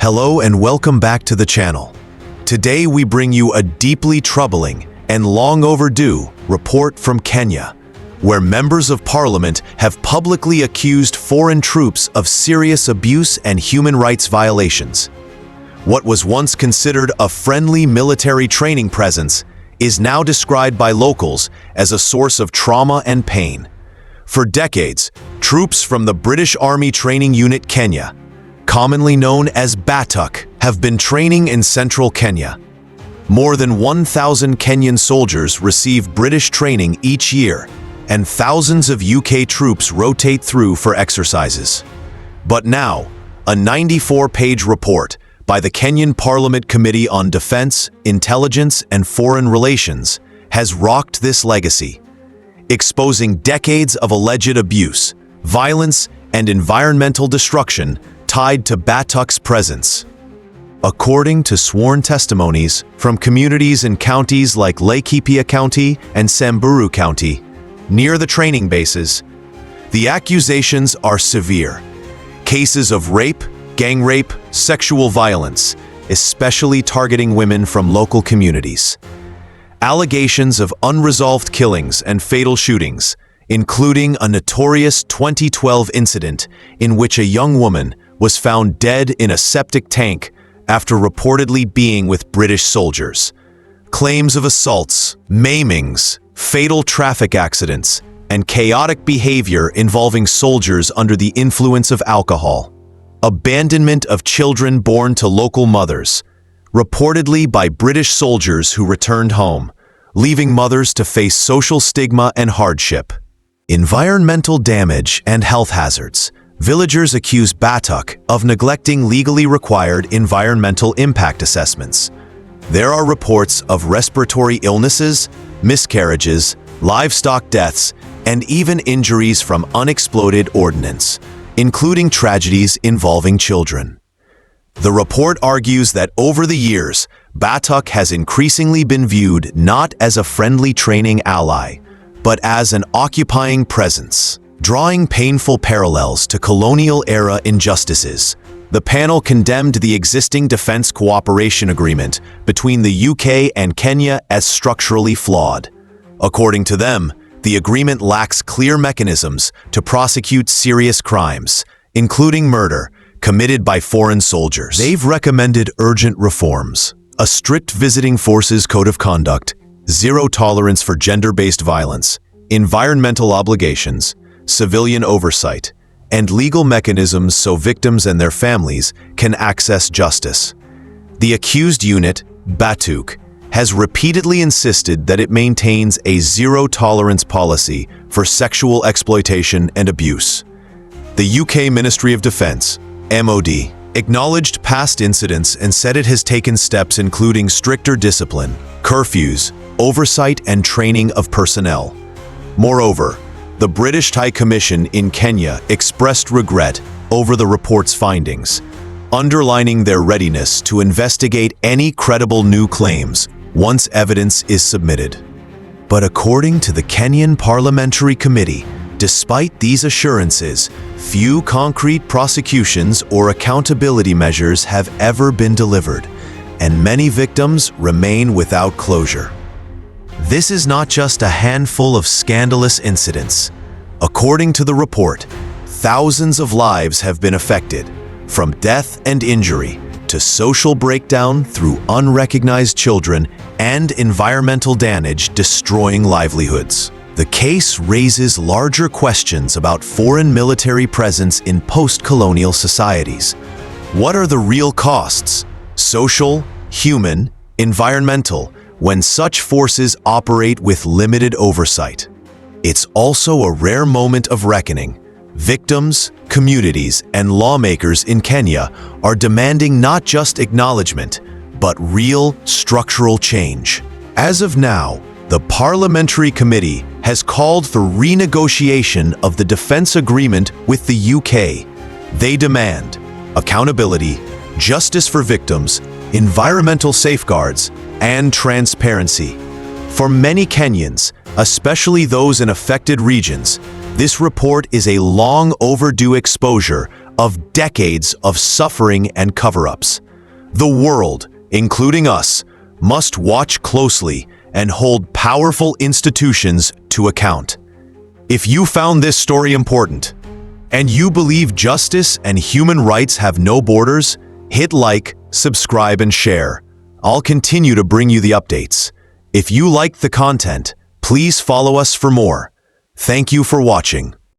Hello and welcome back to the channel. Today we bring you a deeply troubling and long overdue report from Kenya, where members of parliament have publicly accused foreign troops of serious abuse and human rights violations. What was once considered a friendly military training presence is now described by locals as a source of trauma and pain. For decades, troops from the British Army Training Unit Kenya, commonly known as BATUK, have been training in central Kenya. More than 1,000 Kenyan soldiers receive British training each year, and thousands of UK troops rotate through for exercises. But now, a 94-page report by the Kenyan Parliament Committee on Defense, Intelligence and Foreign Relations has rocked this legacy, exposing decades of alleged abuse, violence, and environmental destruction tied to BATUK's presence. According to sworn testimonies from communities in counties like Laikipia County and Samburu County, near the training bases, the accusations are severe. Cases of rape, gang rape, sexual violence, especially targeting women from local communities. Allegations of unresolved killings and fatal shootings, including a notorious 2012 incident in which a young woman was found dead in a septic tank after reportedly being with British soldiers. Claims of assaults, maimings, fatal traffic accidents, and chaotic behavior involving soldiers under the influence of alcohol. Abandonment of children born to local mothers, reportedly by British soldiers who returned home, leaving mothers to face social stigma and hardship. Environmental damage and health hazards. Villagers accuse BATUK of neglecting legally required environmental impact assessments. There are reports of respiratory illnesses, miscarriages, livestock deaths, and even injuries from unexploded ordnance, including tragedies involving children. The report argues that over the years, BATUK has increasingly been viewed not as a friendly training ally, but as an occupying presence. Drawing painful parallels to colonial-era injustices, the panel condemned the existing defense cooperation agreement between the UK and Kenya as structurally flawed. According to them, the agreement lacks clear mechanisms to prosecute serious crimes, including murder, committed by foreign soldiers. They've recommended urgent reforms, a strict visiting forces code of conduct, zero tolerance for gender-based violence, environmental obligations, civilian oversight, and legal mechanisms so victims and their families can access justice. The accused unit, BATUK, has repeatedly insisted that it maintains a zero-tolerance policy for sexual exploitation and abuse. The UK Ministry of Defence, MOD, acknowledged past incidents and said it has taken steps including stricter discipline, curfews, oversight, and training of personnel. Moreover, the British High Commission in Kenya expressed regret over the report's findings, underlining their readiness to investigate any credible new claims once evidence is submitted. But according to the Kenyan Parliamentary Committee, despite these assurances, few concrete prosecutions or accountability measures have ever been delivered, and many victims remain without closure. This is not just a handful of scandalous incidents. According to the report, thousands of lives have been affected, from death and injury to social breakdown through unrecognized children and environmental damage destroying livelihoods. The case raises larger questions about foreign military presence in post-colonial societies. What are the real costs, social, human, environmental, when such forces operate with limited oversight? It's also a rare moment of reckoning. Victims, communities, and lawmakers in Kenya are demanding not just acknowledgement, but real structural change. As of now, the Parliamentary Committee has called for renegotiation of the defense agreement with the UK. They demand accountability, justice for victims, environmental safeguards, and transparency. For many Kenyans, especially those in affected regions, this report is a long overdue exposure of decades of suffering and cover-ups. The world, including us, must watch closely and hold powerful institutions to account. If you found this story important, and you believe justice and human rights have no borders, hit like, subscribe, and share. I'll continue to bring you the updates. If you liked the content, please follow us for more. Thank you for watching.